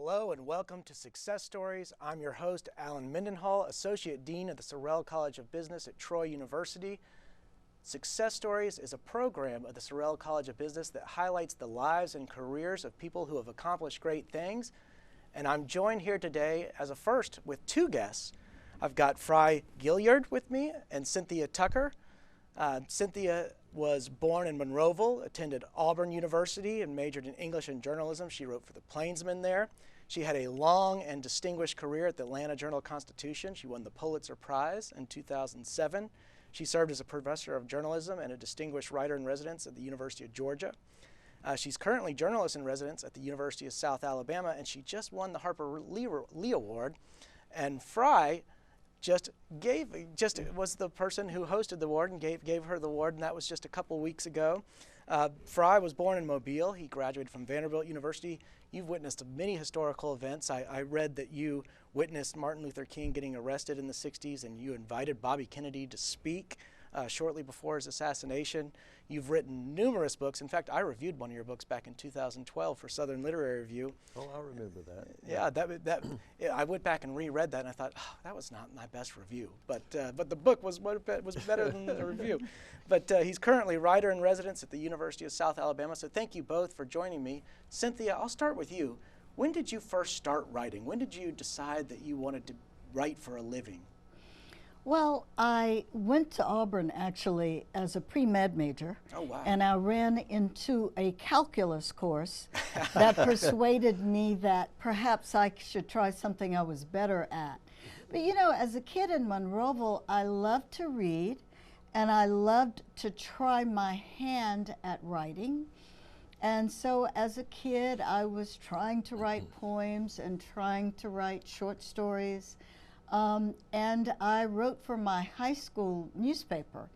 Hello and welcome to Success Stories. I'm your host, Alan Mendenhall, Associate Dean of the Sorrell College of Business at Troy University. Success Stories is a program of the Sorrell College of Business that highlights the lives and careers of people who have accomplished great things. And I'm joined here today as a first with two guests. I've got Fry Gaillard with me and Cynthia Tucker. Cynthia was born in Monroeville, attended Auburn University, and majored in English and journalism. She wrote for the Plainsman there. She had a long and distinguished career at the Atlanta Journal-Constitution. She won the Pulitzer Prize in 2007. She served as a professor of journalism and a distinguished writer in residence at the University of Georgia. She's currently journalist in residence at the University of South Alabama, and she just won the Harper Lee Award. And Fry was the person who hosted the award and gave her the award, and that was just a couple weeks ago. Fry was born in Mobile. He graduated from Vanderbilt University. You've witnessed many historical events. I read that you witnessed Martin Luther King getting arrested in the 60s, and you invited Bobby Kennedy to speak shortly before his assassination. You've written numerous books. In fact, I reviewed one of your books back in 2012 for Southern Literary Review. Oh, I remember that. Yeah, I went back and reread that, and I thought, oh, that was not my best review. But the book was better than the review. But he's currently writer in residence at the University of South Alabama. So thank you both for joining me. Cynthia, I'll start with you. When did you first start writing? When did you decide that you wanted to write for a living? Well, I went to Auburn actually as a pre-med major. Oh, wow. And I ran into a calculus course that persuaded me that perhaps I should try something I was better at. But you know, as a kid in Monroeville, I loved to read and I loved to try my hand at writing. And so as a kid, I was trying to write poems and trying to write short stories. And I wrote for my high school newspaper.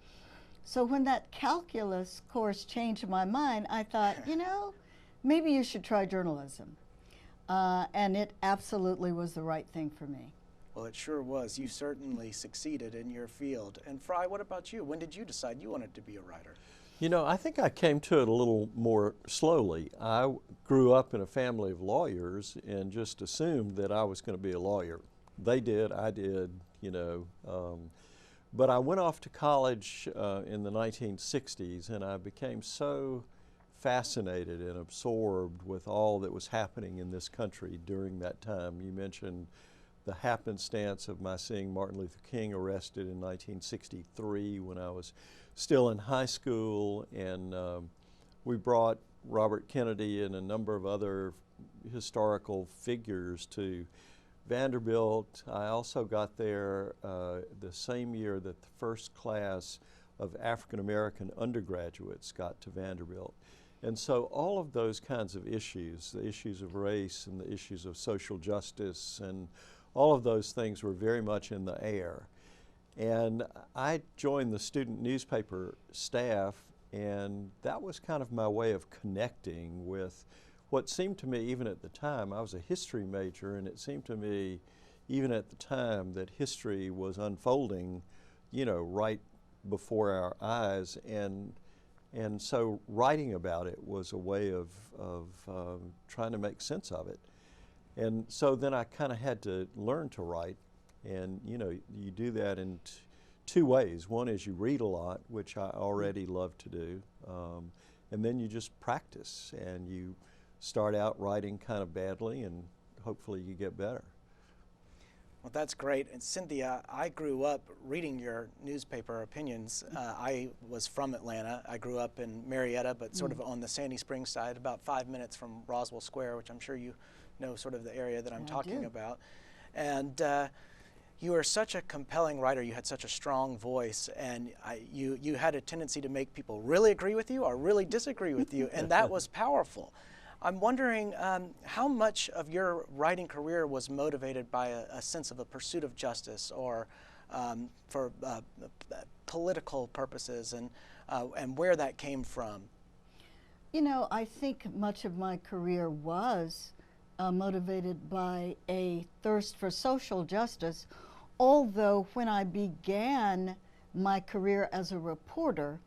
So when that calculus course changed my mind, I thought, you know, maybe you should try journalism. And it absolutely was the right thing for me. Well, it sure was. You certainly succeeded in your field. And Fry, what about you? When did you decide you wanted to be a writer? You know, I think I came to it a little more slowly. I grew up in a family of lawyers and just assumed that I was going to be a lawyer. They did, I did, you know. But I went off to college in the 1960s, and I became so fascinated and absorbed with all that was happening in this country during that time. You mentioned the happenstance of my seeing Martin Luther King arrested in 1963 when I was still in high school, and we brought Robert Kennedy and a number of other historical figures to Vanderbilt. I also got there the same year that the first class of African American undergraduates got to Vanderbilt. And so all of those kinds of issues, the issues of race and the issues of social justice and all of those things were very much in the air. And I joined the student newspaper staff, and that was kind of my way of connecting with what seemed to me, even at the time, I was a history major, and it seemed to me, even at the time, that history was unfolding, you know, right before our eyes, and so writing about it was a way of trying to make sense of it. And so then I kind of had to learn to write, and you know, you do that in two ways. One is you read a lot, which I already love to do, and then you just practice, and you start out writing kind of badly, and hopefully you get better. Well, that's great. And Cynthia, I grew up reading your newspaper opinions. I was from Atlanta. I grew up in Marietta, but sort of on the Sandy Springs side, about 5 minutes from Roswell Square, which I'm sure you know sort of the area that I'm talking about. And you are such a compelling writer. You had such a strong voice, and you had a tendency to make people really agree with you or really disagree with you, and that was powerful. I'm wondering how much of your writing career was motivated by a sense of a pursuit of justice or for political purposes, and where that came from. You know, I think much of my career was motivated by a thirst for social justice, although when I began my career as a reporter,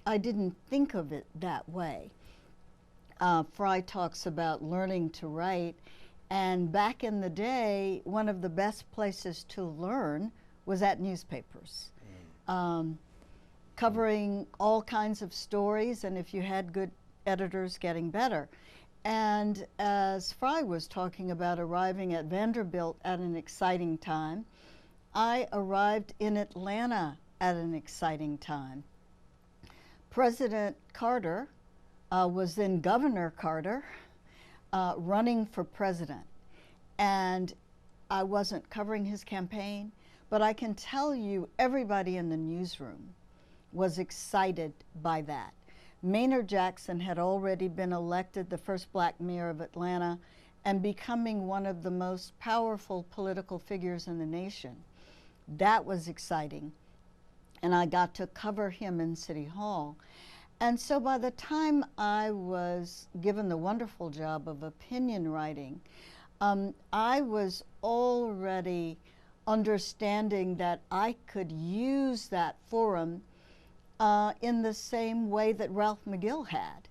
I didn't think of it that way. Fry talks about learning to write, And back in the day, one of the best places to learn was at newspapers, covering all kinds of stories, and if you had good editors, getting better. And as Fry was talking about arriving at Vanderbilt at an exciting time, I arrived in Atlanta at an exciting time. President Carter was then Governor Carter, running for president. And I wasn't covering his campaign, but I can tell you everybody in the newsroom was excited by that. Maynard Jackson had already been elected the first black mayor of Atlanta and becoming one of the most powerful political figures in the nation. That was exciting. And I got to cover him in City Hall. And so by the time I was given the wonderful job of opinion writing, I was already understanding that I could use that forum in the same way that Ralph McGill had,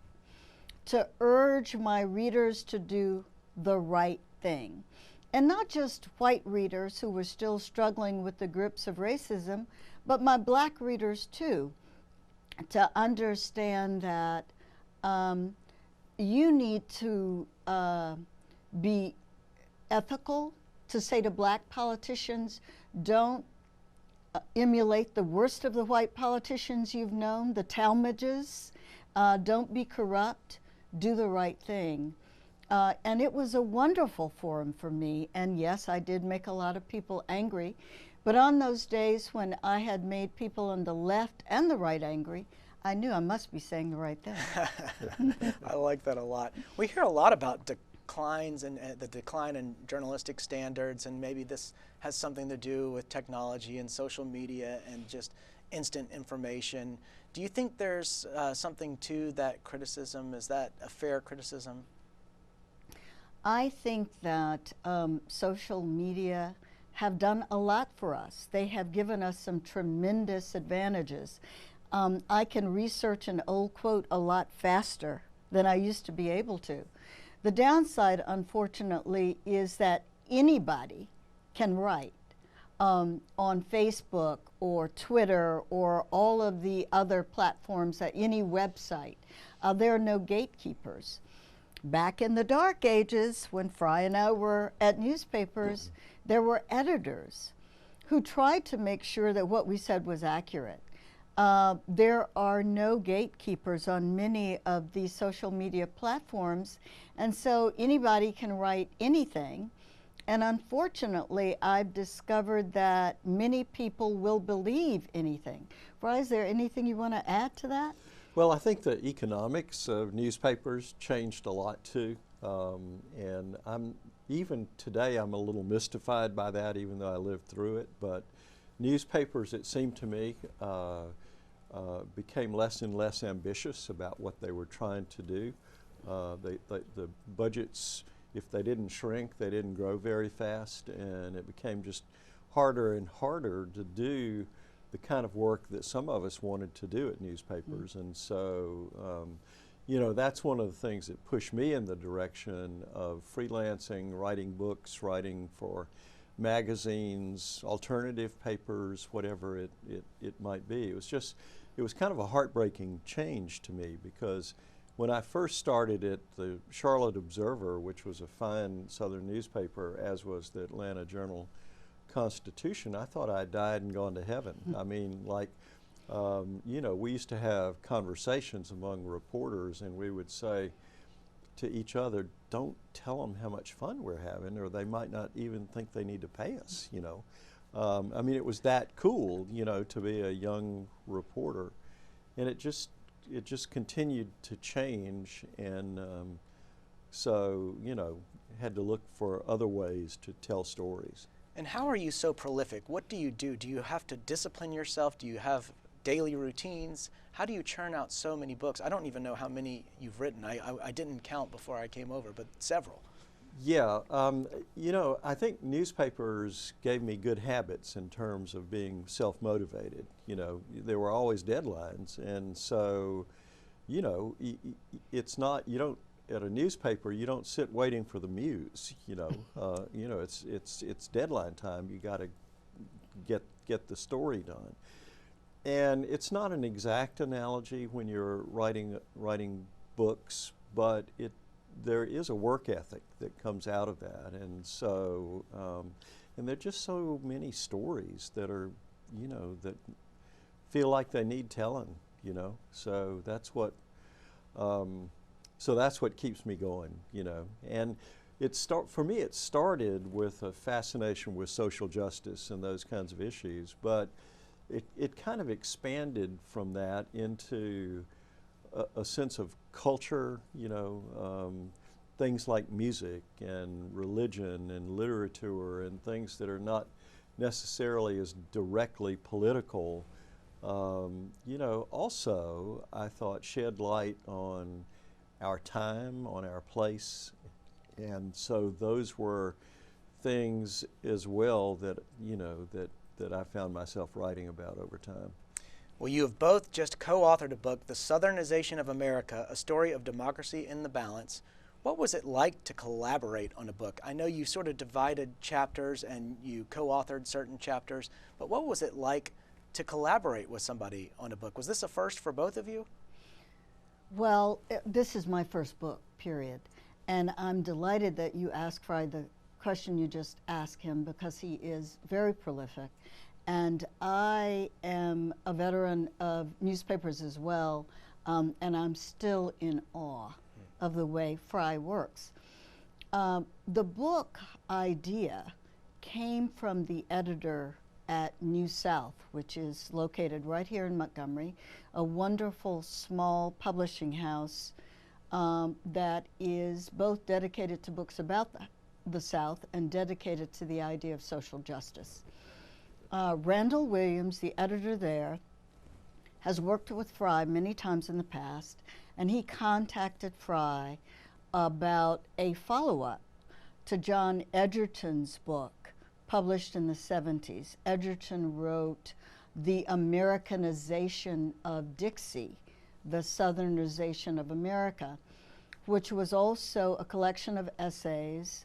to urge my readers to do the right thing. And not just white readers who were still struggling with the grips of racism, but my black readers too, to understand that you need to be ethical, to say to black politicians, don't emulate the worst of the white politicians you've known, the Talmadges. Don't be corrupt, do the right thing. And it was a wonderful forum for me. And yes, I did make a lot of people angry. But on those days when I had made people on the left and the right angry, I knew I must be saying the right thing. I like that a lot. We hear a lot about declines and the decline in journalistic standards, and maybe this has something to do with technology and social media and just instant information. Do you think there's something to that criticism? Is that a fair criticism? I think that social media have done a lot for us. They have given us some tremendous advantages. I can research an old quote a lot faster than I used to be able to. The downside, unfortunately, is that anybody can write on Facebook or Twitter or all of the other platforms at any website. There are no gatekeepers. Back in the dark ages, when Fry and I were at newspapers, there were editors who tried to make sure that what we said was accurate. There are no gatekeepers on many of these social media platforms, and so anybody can write anything. And unfortunately, I've discovered that many people will believe anything. Fry, is there anything you want to add to that? Well, I think the economics of newspapers changed a lot too, and even today I'm a little mystified by that, even though I lived through it. But newspapers, it seemed to me, became less and less ambitious about what they were trying to do. The budgets, if they didn't shrink, they didn't grow very fast, and it became just harder and harder to do the kind of work that some of us wanted to do at newspapers. And so, you know, that's one of the things that pushed me in the direction of freelancing, writing books, writing for magazines, alternative papers, whatever it might be. It was kind of a heartbreaking change to me, because when I first started at the Charlotte Observer, which was a fine Southern newspaper, as was the Atlanta Journal-Constitution, I thought I'd died and gone to heaven. I mean, like, you know, we used to have conversations among reporters, and we would say to each other, don't tell them how much fun we're having, or they might not even think they need to pay us, you know. I mean, it was that cool, you know, to be a young reporter. And it just continued to change, and so, you know, had to look for other ways to tell stories. And how are you so prolific? What do you do? Do you have to discipline yourself? Do you have daily routines? How do you churn out so many books? I don't even know how many you've written. I didn't count before I came over, but several. Yeah, you know, I think newspapers gave me good habits in terms of being self-motivated. You know, there were always deadlines, and so, you know, it's not, you don't at a newspaper, you don't sit waiting for the muse. You know, it's deadline time. You got to get the story done, and it's not an exact analogy when you're writing books, but there is a work ethic that comes out of that, and so and there are just so many stories that are, you know, that feel like they need telling. You know, so that's what keeps me going, you know. And for me, it started with a fascination with social justice and those kinds of issues, but it kind of expanded from that into a sense of culture, you know, things like music and religion and literature and things that are not necessarily as directly political. You know, also, I thought shed light on our time, on our place, and so those were things as well that, you know, that I found myself writing about over time. Well, you have both just co-authored a book, The Southernization of America, A Story of Democracy in the Balance. What was it like to collaborate on a book? I know you sort of divided chapters and you co-authored certain chapters, but what was it like to collaborate with somebody on a book? Was this a first for both of you? Well, this is my first book, period. And I'm delighted that you asked Fry the question you just asked him, because he is very prolific. And I am a veteran of newspapers as well, and I'm still in awe of the way Fry works. The book idea came from the editor at New South, which is located right here in Montgomery, a wonderful small publishing house that is both dedicated to books about the South and dedicated to the idea of social justice. Randall Williams, the editor there, has worked with Fry many times in the past, and he contacted Fry about a follow-up to John Edgerton's book, published in the 70s. Edgerton wrote The Americanization of Dixie, the Southernization of America, which was also a collection of essays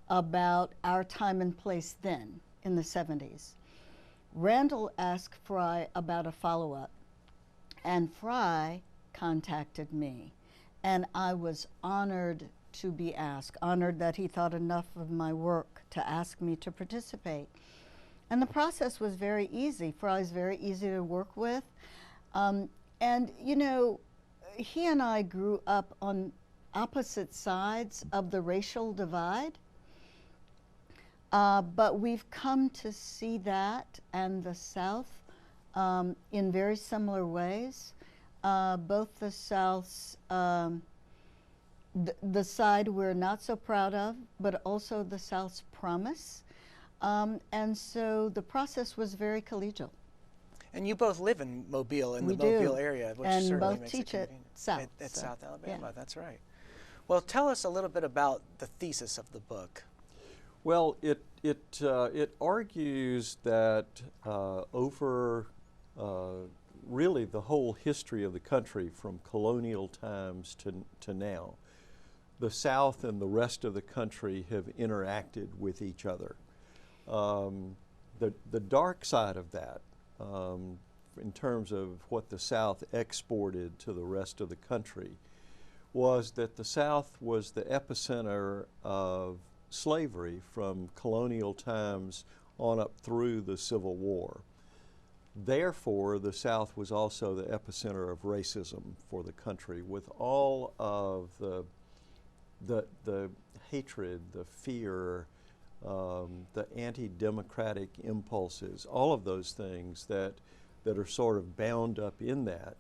about our time and place then in the 70s. Randall asked Fry about a follow-up, and Fry contacted me, and I was honored to be asked, honored that he thought enough of my work to ask me to participate. And the process was very easy. Fry's very easy to work with. And you know, he and I grew up on opposite sides of the racial divide, but we've come to see that and the South in very similar ways. Both the South's the side we're not so proud of, but also the South's promise. And so the process was very collegial. And you both live in Mobile, in We the do. Mobile area, which And certainly both makes teach it at convenient. South, At so, South Alabama, yeah. that's right. Well, tell us a little bit about the thesis of the book. Well, it argues that over really the whole history of the country, from colonial times to now, the South and the rest of the country have interacted with each other. The dark side of that, in terms of what the South exported to the rest of the country, was that the South was the epicenter of slavery from colonial times on up through the Civil War. Therefore, the South was also the epicenter of racism for the country, with all of the hatred, the fear, the anti-democratic impulses, all of those things that are sort of bound up in that.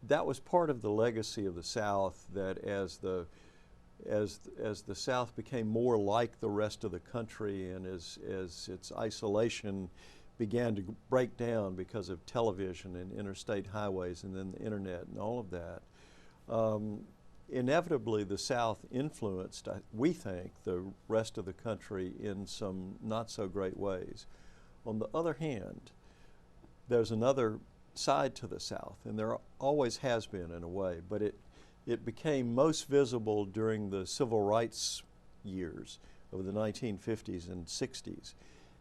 That was part of the legacy of the South, that as the South became more like the rest of the country, and as its isolation began to break down because of television and interstate highways and then the internet and all of that, inevitably the South influenced, we think, the rest of the country in some not so great ways. On the other hand, there's another side to the South, and there always has been in a way, but it became most visible during the civil rights years of the 1950s and 60s.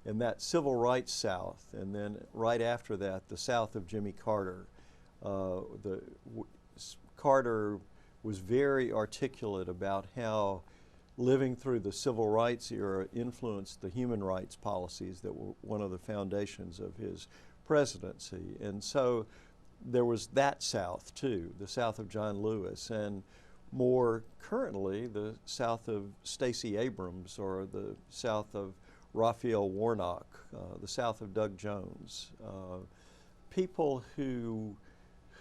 And that civil rights South, and then right after that, the South of Jimmy Carter. Carter was very articulate about how living through the civil rights era influenced the human rights policies that were one of the foundations of his presidency. And so there was that South too, the South of John Lewis, and more currently the South of Stacey Abrams, or the South of Raphael Warnock, the South of Doug Jones. People who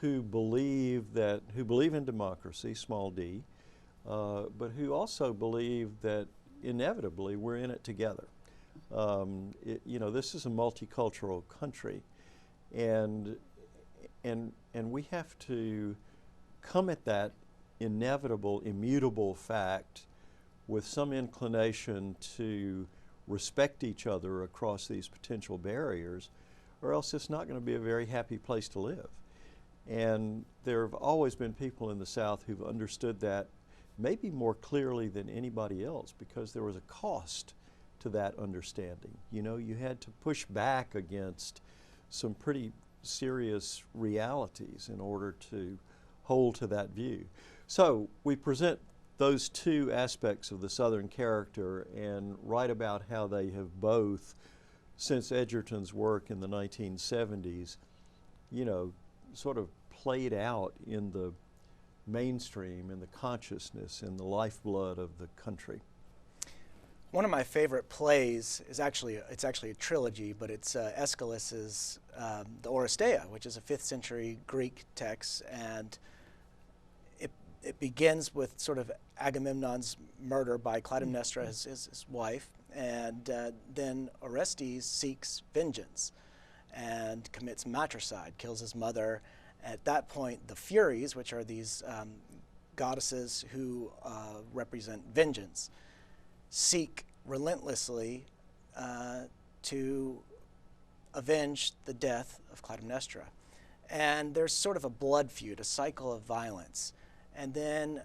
believe in democracy, small d, but who also believe that inevitably we're in it together. This is a multicultural country, and we have to come at that inevitable, immutable fact with some inclination to respect each other across these potential barriers, or else it's not going to be a very happy place to live. And there have always been people in the South who've understood that maybe more clearly than anybody else, because there was a cost to that understanding. You know, you had to push back against some pretty serious realities in order to hold to that view. So we present those two aspects of the Southern character and write about how they have both, since Edgerton's work in the 1970s, sort of played out in the mainstream, in the consciousness, in the lifeblood of the country. One of my favorite plays is actually a trilogy, but it's Aeschylus's The Oresteia, which is a 5th century Greek text, and it begins with sort of Agamemnon's murder by Clytemnestra, his wife, and then Orestes seeks vengeance and commits matricide, kills his mother. At that point, the Furies, which are these goddesses who represent vengeance, seek relentlessly to avenge the death of Clytemnestra. And there's sort of a blood feud, a cycle of violence. And then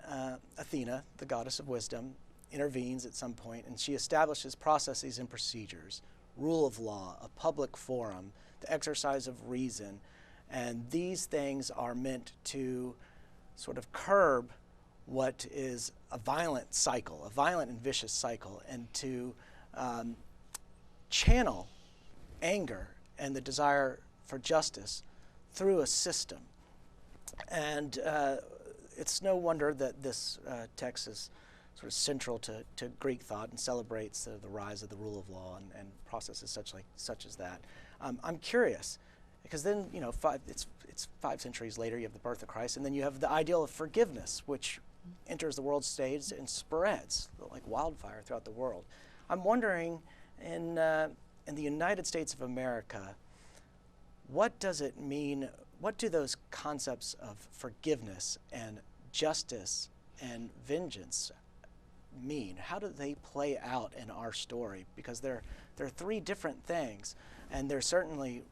Athena, the goddess of wisdom, intervenes at some point, and she establishes processes and procedures, rule of law, a public forum, the exercise of reason. And these things are meant to sort of curb what is a violent cycle, a violent and vicious cycle, and to channel anger and the desire for justice through a system. And it's no wonder that this text is sort of central to Greek thought and celebrates the rise of the rule of law and processes such as that. I'm curious, because then, it's 5 centuries later, you have the birth of Christ, and then you have the ideal of forgiveness, which enters the world stage and spreads like wildfire throughout the world. I'm wondering, in the United States of America, what does it mean? What do those concepts of forgiveness and justice and vengeance mean? How do they play out in our story? Because they're 3 different things, and there's certainly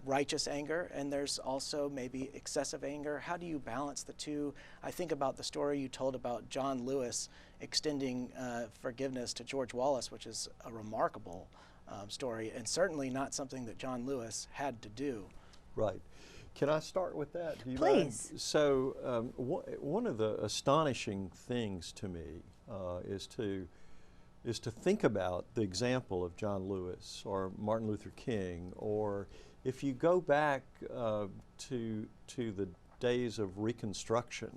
righteous anger, and there's also maybe excessive anger. How do you balance the two? I think about the story you told about John Lewis extending forgiveness to George Wallace, which is a remarkable story, and certainly not something that John Lewis had to do. Right. Can I start with that? Do you Please. mind? So one of the astonishing things to me is to think about the example of John Lewis or Martin Luther King, or if you go back to the days of Reconstruction,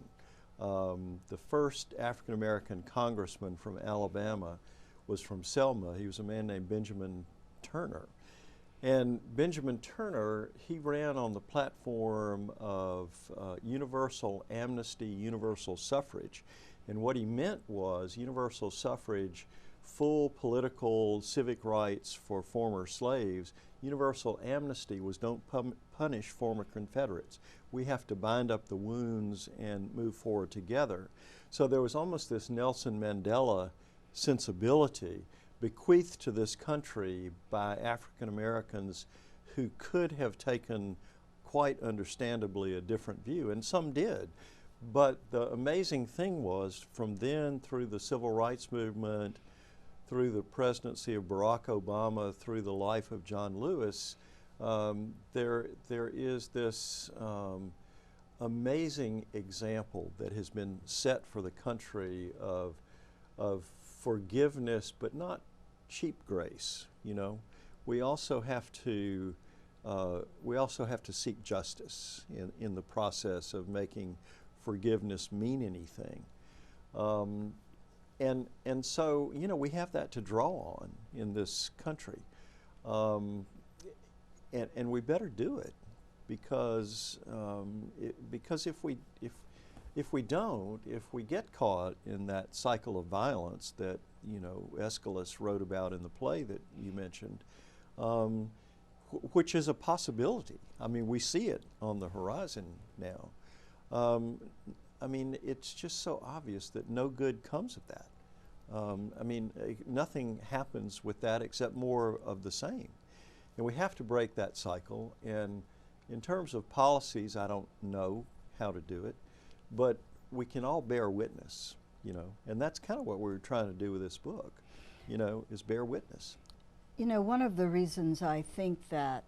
the first African American congressman from Alabama was from Selma. He was a man named Benjamin Turner. And Benjamin Turner, he ran on the platform of universal amnesty, universal suffrage. And what he meant was universal suffrage, full political, civic rights for former slaves. Universal amnesty was don't punish former Confederates. We have to bind up the wounds and move forward together. So there was almost this Nelson Mandela sensibility bequeathed to this country by African Americans who could have taken quite understandably a different view, and some did. But the amazing thing was, from then through the civil rights movement, through the presidency of Barack Obama, through the life of John Lewis, there is this amazing example that has been set for the country of forgiveness, but not cheap grace. You know, we also have to seek justice in the process of making forgiveness mean anything. And so, you know, we have that to draw on in this country. And we better do it, because if we don't, if we get caught in that cycle of violence that, you know, Aeschylus wrote about in the play that you mentioned, which is a possibility. I mean, we see it on the horizon now. I mean, it's just so obvious that no good comes of that. I mean, nothing happens with that except more of the same. And we have to break that cycle. And in terms of policies, I don't know how to do it, but we can all bear witness, you know, and that's kind of what we're trying to do with this book, you know, is bear witness. You know, one of the reasons I think that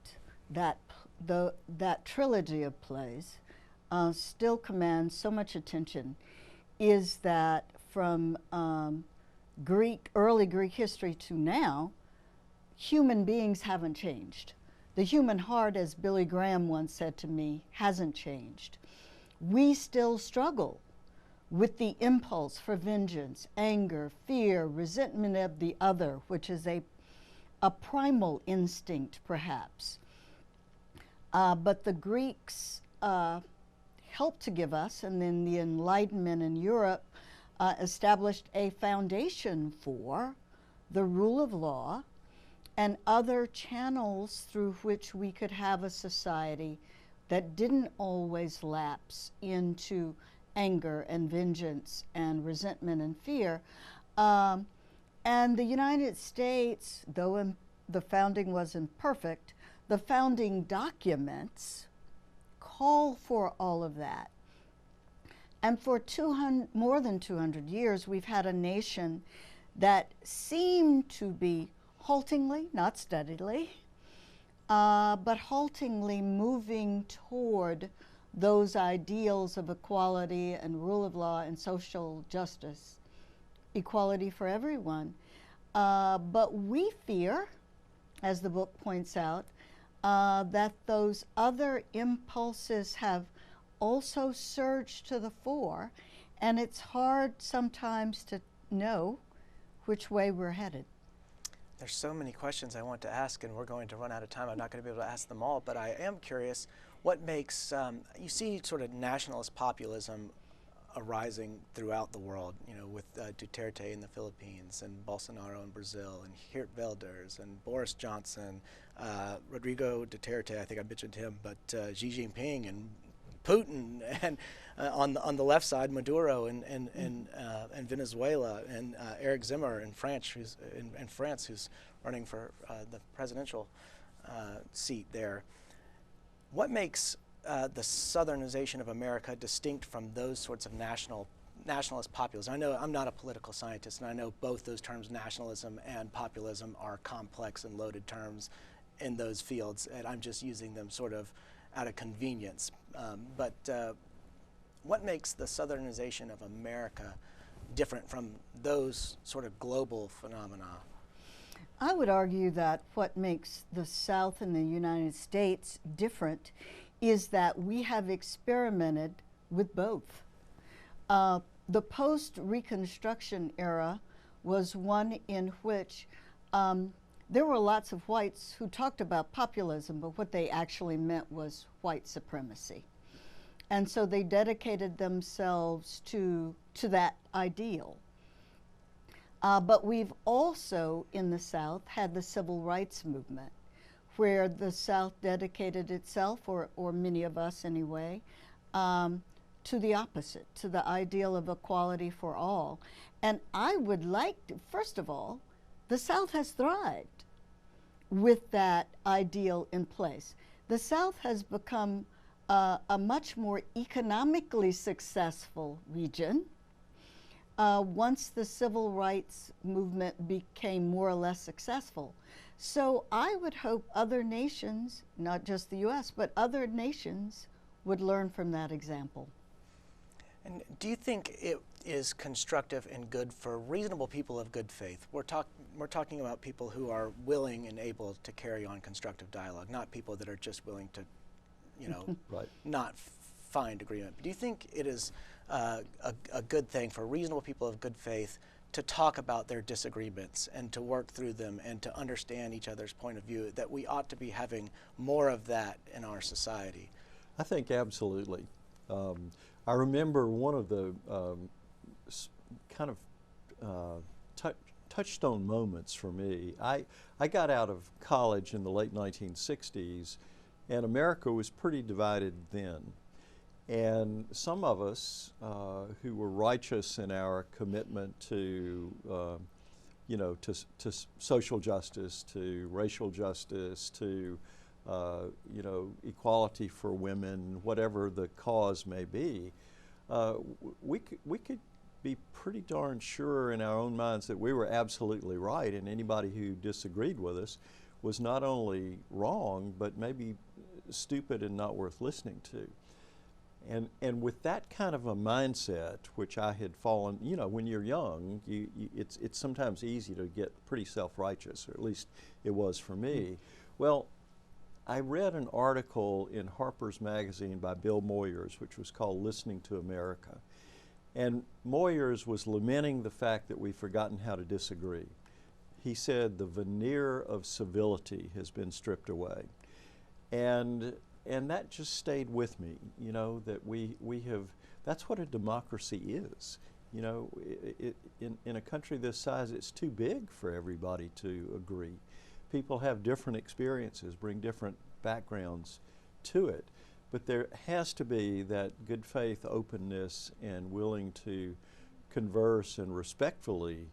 trilogy of plays still commands so much attention is that from early Greek history to now, human beings haven't changed. The human heart, as Billy Graham once said to me, hasn't changed. We still struggle with the impulse for vengeance, anger, fear, resentment of the other, which is a primal instinct, perhaps. But the Greeks helped to give us, and then the Enlightenment in Europe established a foundation for the rule of law and other channels through which we could have a society that didn't always lapse into anger and vengeance and resentment and fear. And the United States, though the founding was imperfect, the founding documents call for all of that. And for more than 200 years, we've had a nation that seemed to be haltingly, not steadily, but haltingly moving toward those ideals of equality and rule of law and social justice, equality for everyone. But we fear, as the book points out, that those other impulses have also surged to the fore, and it's hard sometimes to know which way we're headed. There's so many questions I want to ask, and we're going to run out of time. I'm not going to be able to ask them all, but I am curious, what makes, you see sort of nationalist populism arising throughout the world, you know, with Duterte in the Philippines, and Bolsonaro in Brazil, and Geert Wilders, and Boris Johnson, Rodrigo Duterte, I think I mentioned him, but Xi Jinping and Putin, and on the left side, Maduro in Venezuela, and Eric Zimmer in France, who's running for the presidential seat there. What makes the southernization of America distinct from those sorts of nationalist populism? I know I'm not a political scientist, and I know both those terms, nationalism and populism, are complex and loaded terms in those fields, and I'm just using them sort of out of convenience. But what makes the southernization of America different from those sort of global phenomena? I would argue that what makes the South and the United States different is that we have experimented with both. The post-Reconstruction era was one in which there were lots of whites who talked about populism, but what they actually meant was white supremacy. And so they dedicated themselves to that ideal. But we've also, in the South, had the civil rights movement, where the South dedicated itself, or many of us anyway, to the opposite, to the ideal of equality for all. And I would like to, first of all, the South has thrived with that ideal in place. The South has become a much more economically successful region once the civil rights movement became more or less successful. So I would hope other nations, not just the U.S., but other nations would learn from that example. And do you think it is constructive and good for reasonable people of good faith? We're talking about people who are willing and able to carry on constructive dialogue, not people that are just willing to, you know, Right. not find agreement. Do you think it is a good thing for reasonable people of good faith to talk about their disagreements and to work through them and to understand each other's point of view, that we ought to be having more of that in our society? I think absolutely. I remember one of the kind of touchstone moments for me. I got out of college in the late 1960s, and America was pretty divided then. And some of us who were righteous in our commitment to, you know, to social justice, to racial justice, to you know, equality for women, whatever the cause may be, we could be pretty darn sure in our own minds that we were absolutely right, and anybody who disagreed with us was not only wrong, but maybe stupid and not worth listening to. And with that kind of a mindset, which I had fallen, you know, when you're young, it's sometimes easy to get pretty self-righteous, or at least it was for me. Well, I read an article in Harper's Magazine by Bill Moyers, which was called Listening to America. And Moyers was lamenting the fact that we've forgotten how to disagree. He said the veneer of civility has been stripped away. And that just stayed with me, you know, that we have, that's what a democracy is. You know, in a country this size, it's too big for everybody to agree. People have different experiences, bring different backgrounds to it, but there has to be that good faith openness and willing to converse and respectfully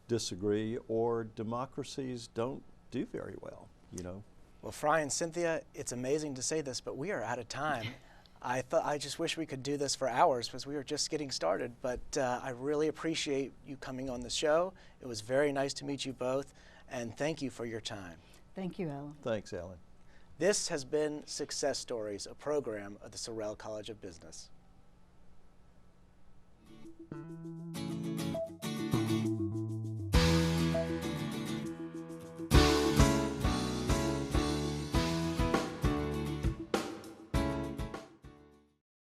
disagree, or democracies don't do very well, you know. Well, Fry and Cynthia, it's amazing to say this, but we are out of time. I just wish we could do this for hours because we were just getting started, but I really appreciate you coming on the show. It was very nice to meet you both, and thank you for your time. Thank you, Alan. Thanks, Alan. This has been Success Stories, a program of the Sorrell College of Business.